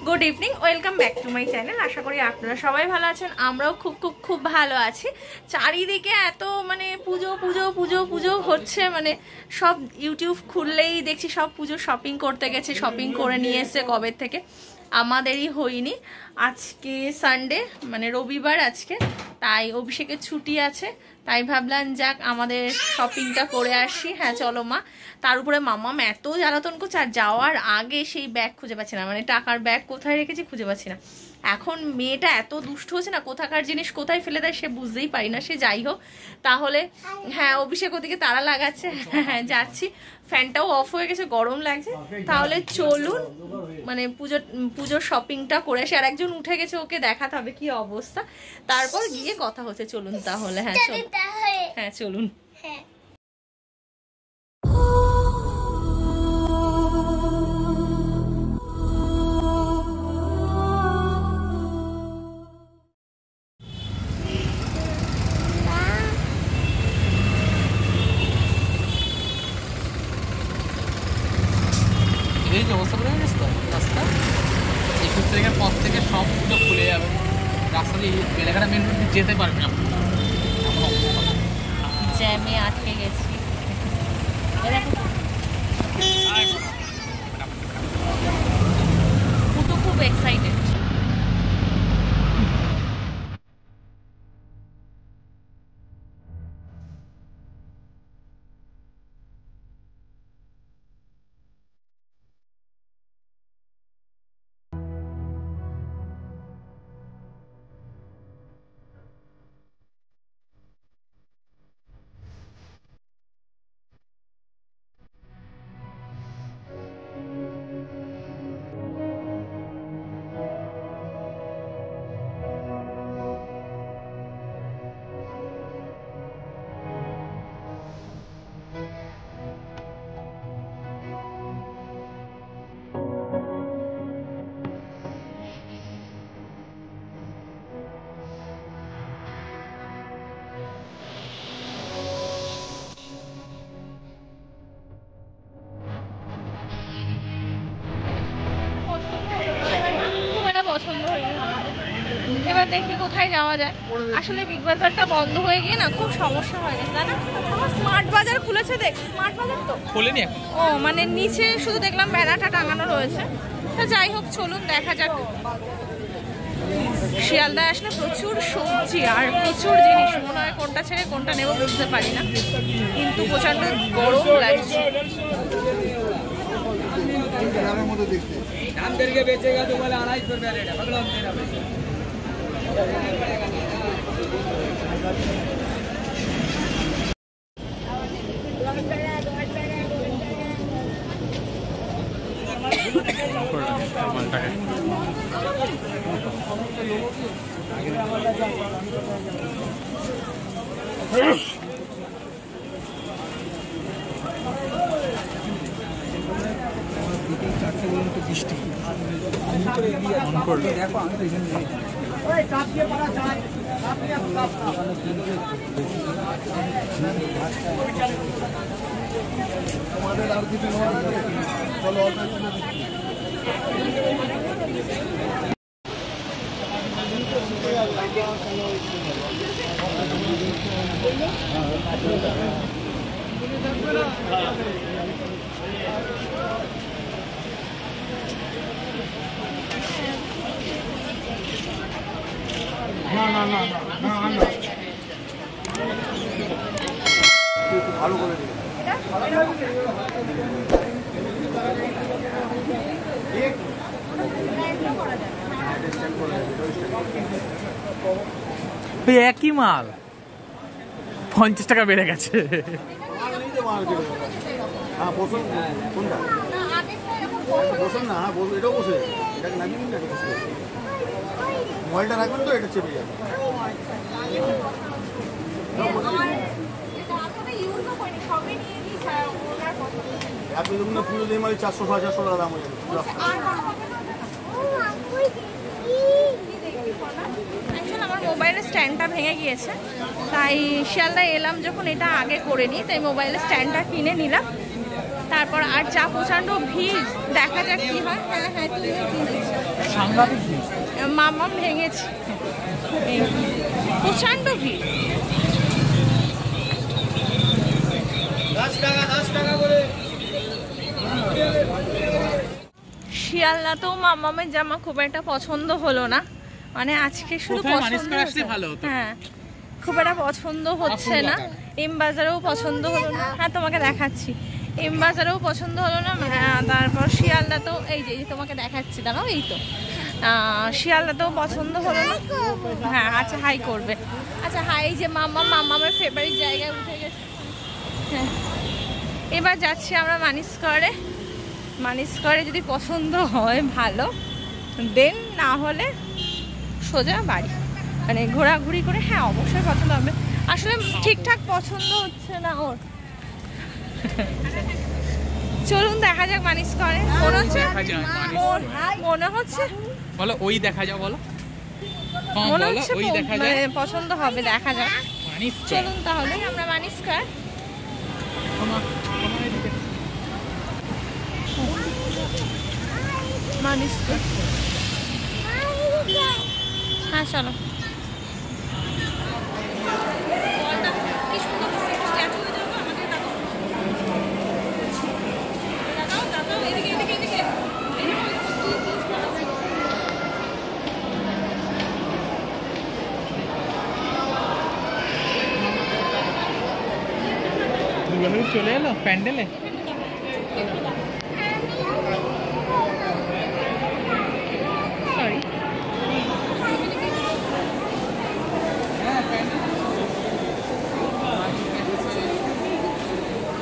Good evening, welcome back to my channel. আশা করি আপনারা সবাই ভালো আছেন, আমরাও খুব খুব খুব ভালো আছি। চারিদিকে এত মানে পুজো পুজো পুজো পুজো হচ্ছে, মানে সব ইউটিউব খুললেই দেখছি সব পুজো শপিং করতে গেছে, শপিং করে নিয়ে এসছে কবে থেকে। আমাদেরই হয়নি। আজকে সানডে মানে রবিবার আজকে, তাই অভিষেকের ছুটি আছে, তাই ভাবলাম যাক আমাদের শপিংটা করে আসি। হ্যাঁ চলো মা। তার উপরে মাম্মাম এত জ্বালাতন করছে, আর যাওয়ার আগে সেই ব্যাগ খুঁজে পাচ্ছি না, মানে টাকার ব্যাগ কোথায় রেখেছি খুঁজে পাচ্ছি না। এখন মেয়েটা এত দুষ্ট হচ্ছে না, কোথাকার জিনিস কোথায় ফেলে দেয় সে বুঝতেই পারি না। সে যাই হোক, তাহলে হ্যাঁ অভিষেক ওদিকে তারা লাগাচ্ছে, হ্যাঁ যাচ্ছি। ফ্যানটাও অফ হয়ে গেছে, গরম লাগছে। তাহলে চলুন মানে পুজোর শপিংটা করে আসি। আর একজন উঠে গেছে, ওকে দেখাতে হবে কি অবস্থা, তারপর গিয়ে কথা হচ্ছে। চলুন তাহলে। হ্যাঁ চলুন, হ্যাঁ চলুন। এই যে অবস্থা করে গেছে তো রাস্তা, 21 তারিখের পর থেকে সব পুজো খুলে যাবে। রাস্তা দিয়ে বেলেঘাটা মেন রোড দিয়ে যেতে পারবে না, এমন অবস্থা। জ্যামে আটকে গেছি। খুব এক্সাইটেড। পছন্দ হয়নি আমাদের। এবার দেখি কোথায় যাওয়া যায়। আসলে বিগ বাজারটা বন্ধ হয়ে গিয়ে না খুব সমস্যা হয়ে গেছে, তাই না? আমার স্মার্ট বাজার খুলেছে, দেখ স্মার্ট বাজার তো খোলেনি এখন। ও মানে নিচে শুধু দেখলাম বেড়াটা টাঙানো রয়েছে। তা যাই হোক চলুন দেখা যাক। শিয়ালদায় আসলে প্রচুর সবজি আর প্রচুর জিনিস, মনে হয় কোনটা ছেড়ে কোনটা নেব বুঝতে পারি না, কিন্তু প্রচন্ড গরম লাগছে। बेचेगा तो बोले 250 रुपया रेट है। ভালো করে একই মাল 50 টাকা বেড়ে গেছে। মোবাইলটা রাখবেন তো, এটা চেপে যাবে। আপনি দেখুন না, পুজো দিয়ে মানে 400-450 টাকা দাম হয়ে যাবে। আমার মোবাইলের স্ট্যান্ডটা ভেঙে গিয়েছে, তাই শিয়ালদায় এলাম যখন এটা আগে করে নিই, তাই মোবাইলের স্ট্যান্ডটা কিনে নিলাম। তারপর আর যা প্রচণ্ড ভিড়, দেখা যাক কি হয়। হ্যাঁ হ্যাঁ তুমিও কিনেছ। সাংঘাতিক ভিড়। মামাম ভেঙেছে, প্রচণ্ড ভিড়। 10 টাকা করে। শিয়ালদাতেও মামামের জামা খুব একটা পছন্দ হলো না, মানে আজকে শুধু কোথায় পছন্দ মানিস্কার আসলে ভালো হতো। হ্যাঁ, খুব একটা পছন্দ হচ্ছে না। এম বাজারেও পছন্দ হলো না। হ্যাঁ তোমাকে দেখাচ্ছি, এম বাজারেও পছন্দ হলো না। হ্যাঁ, তারপর শিয়ালদাতেও এই যে তোমাকে দেখাচ্ছি, দাঁড়াও, এই তো শিয়ালদাতেও পছন্দ হলো না। হ্যাঁ আচ্ছা, হাই করবে। আচ্ছা হাই, এই যে মামামের ফেভারিট জায়গায় উঠে গেছে। হ্যাঁ, এবার যাচ্ছি আমরা মানিস্করে যদি পছন্দ হয় ভালো, দেন না হলে সোজা বাড়ি, মানে ঘোরাঘুরি করে। হ্যাঁ অবশ্যই পছন্দ হবে, আসলে ঠিকঠাক পছন্দ হচ্ছে না ওর। চলুন দেখা যাক মানিস্করে। মনে হচ্ছে বলো ওই দেখা যাও, বলো মনে হচ্ছে পছন্দ হবে, দেখা যাক। মানিস্কার। চলুন তাহলে আমরা মানিস্কর। হ্যাঁ চলো। চলে এলো প্যান্ডেলে।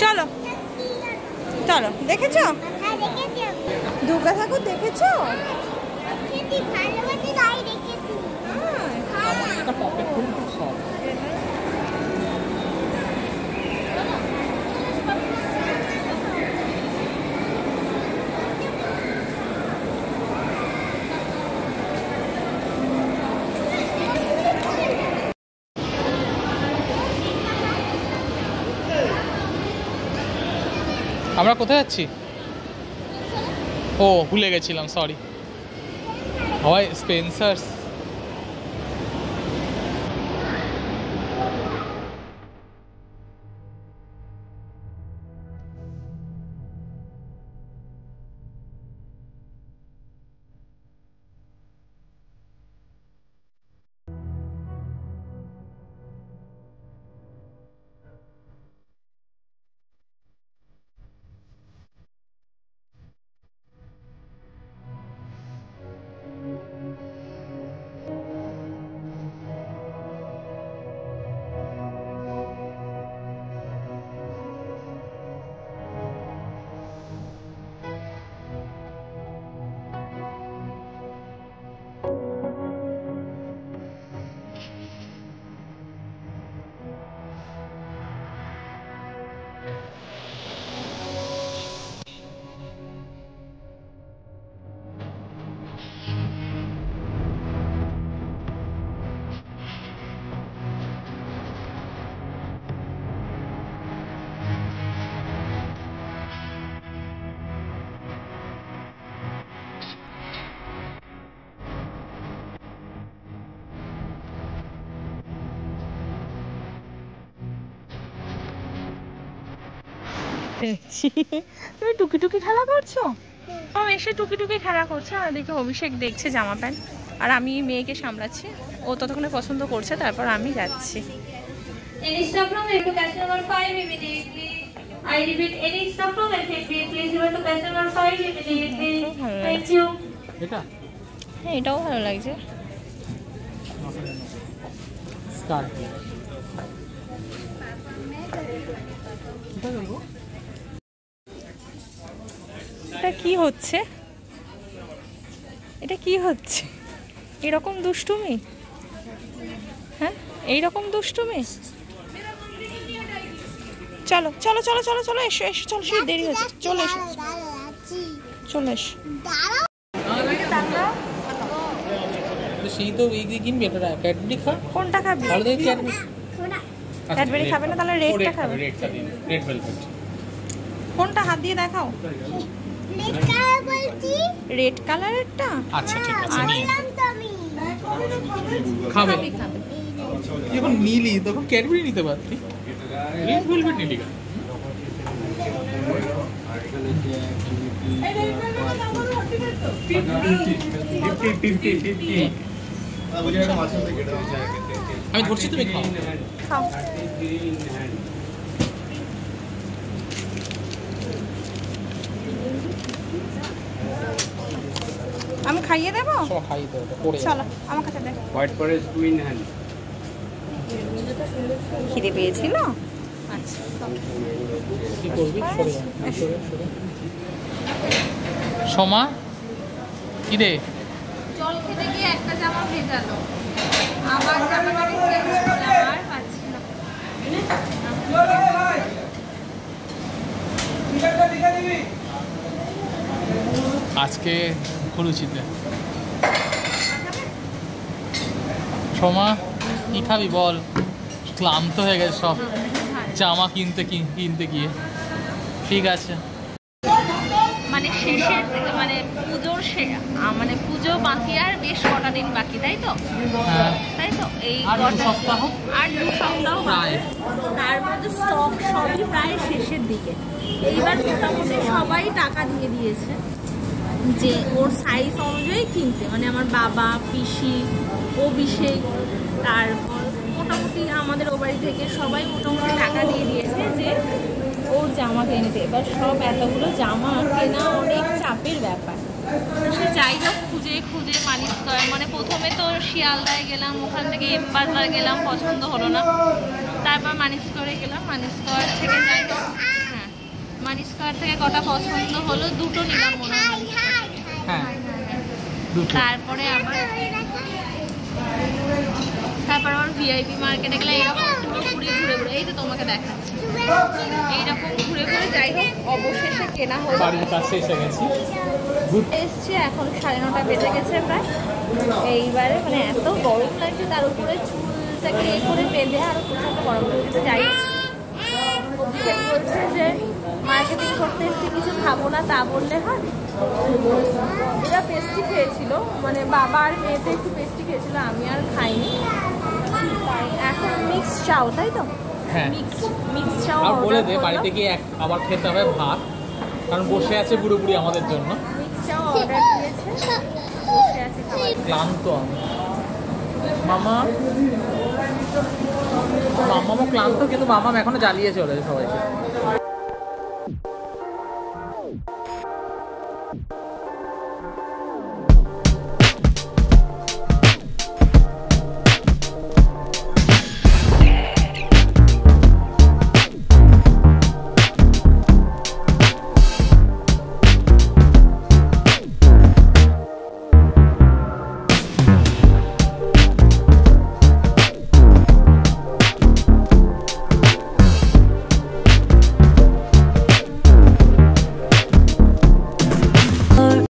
চলো চলো, দেখেছো দুর্গা ঠাকুর? দেখেছো? আমরা কোথায় যাচ্ছি? ও ভুলে গেছিলাম, সরি। হয় স্পেন্সার্স। তুমি টুকি টুকি খেলা করছো? আমি এসে টুকি টুকি খেলা করছে, আর দেখে অভিষেক দেখছে জামা প্যান্ট, আর আমি মেয়েকে সামলাচ্ছি। ও ততক্ষণে পছন্দ করছে, তারপর আমি যাচ্ছি। হ্যাঁ এটাও ভালো লাগছে। এটা কি হচ্ছে? এটা কি হচ্ছে? এরকম দুষ্টুমি? হ্যাঁ এইরকম দুষ্টুমি? চলো চলো চলো চলো চলো, এসো এসো, চলো, সে দেরি হচ্ছে, চলে এসো চলে এসো। সেই তো এই দিয়ে কিনবে, এটা ক্যাডবেরি খা। কোনটা খাবি? ভালো দেখে ক্যাডবেরি। ক্যাডবেরি খাবে না, তাহলে রেডটা খাবে। রেডটা দিন, রেড ভেলভেট। কোনটা? হাত দিয়ে দেখাও। রেড কালারেরটা? আচ্ছা ঠিক আছে, নিয়ে খাবে খাবে। খাবে। যখন নীলি তখন ক্যাডবেরি নিতে পারতি। রেড ভেলভেট নিলি কেন? আমি ধরছি, তুমি খাও। খাও। আমি খাইয়ে দেবো? সব খাইয়ে দেবো, ওটা পড়ে যাবে। চলো আমার কাছে দে। White forest two in hand. খিদে পেয়েছিল? আচ্ছা কি করবি? সরে যা, সরে, সরে। সোমা কি রে? জল খেতে গিয়ে একটা জামা ভেজালো, আবার জামাটাকে চেঞ্জ করলাম, আর পাচ্ছি না। আজকে খুলুচিতে সোমা কি খাবি বল? ক্লান্ত হয়ে গেছে সব জামা কিনতে গিয়ে। ঠিক আছে, মানে শেষের মানে পুজোর মানে পুজো বাকি আর বেশ কটা দিন বাকি, তাই তো? হ্যাঁ তাই তো এই আর দু কটা সপ্তাহ আর 2 সপ্তাহ প্রায়। তার মধ্যে স্টক সবই প্রায় শেষের দিকে। এইবার মোটামুটি সবাই টাকা দিয়ে দিয়েছে যে ওর সাইজ অনুযায়ী কিনতে, মানে আমার বাবা, পিসি, অভিষেক, তারপর মোটামুটি আমাদের ও বাড়ি থেকে সবাই মোটামুটি টাকা দিয়ে দিয়েছে যে ওর জামা কিনতে। এবার সব এতগুলো জামা কেনা অনেক চাপের ব্যাপার। সে যাই হোক খুঁজে খুঁজে মানিস করে, মানে প্রথমে তো শিয়ালদায় গেলাম, ওখান থেকে এম বাজার গেলাম, পছন্দ হলো না। তারপর মানিস করে গেলাম, মানিস কর থেকে যাই হোক, হ্যাঁ মানিস কর থেকে কটা পছন্দ হলো, দুটো নিলাম মনে হয়। হ্যাঁ দুটো। তারপরে আবার ভিআইপি মার্কেটে গেলে এইরকম পুরো ঘুরে ঘুরে, এই তো তোমাকে দেখাচ্ছি, এইরকম ঘুরে ঘুরে যাই হোক অবশেষে কেনা হলো। বাড়ির কাছে এসে গেছি। এসছি এখন 9:30 বেজে গেছে প্রায়। এইবারে মানে এত গরম লাগছে, তার উপরে চুলটাকে এ করে বেঁধে আরো প্রচন্ড গরম লাগছে। যাই হোক অভিষেক বলছে যে মার্কেটিং করতে এসছি, কিছু খাবো না, তা বললে হয়? এরা পেস্ট্রি খেয়েছিল, মানে বাবা আর মেয়েতে একটু পেস্ট্রি খেয়েছিল, আমি আর খাইনি। তাই এখন মিক্স চাও, তাই তো? হ্যাঁ মিক্স চাও আর বলে order দে করলাম। বাড়িতে গিয়ে আবার খেতে হবে ভাত, কারণ বসে আছে বুড়ো বুড়ি আমাদের জন্য। মিক্স চাও অর্ডার দিয়েছে, বসে আছে খাবার। ক্লান্ত আমি। মামামও ক্লান্ত, কিন্তু মামাম এখনো জ্বালিয়ে চলেছে সবাইকে।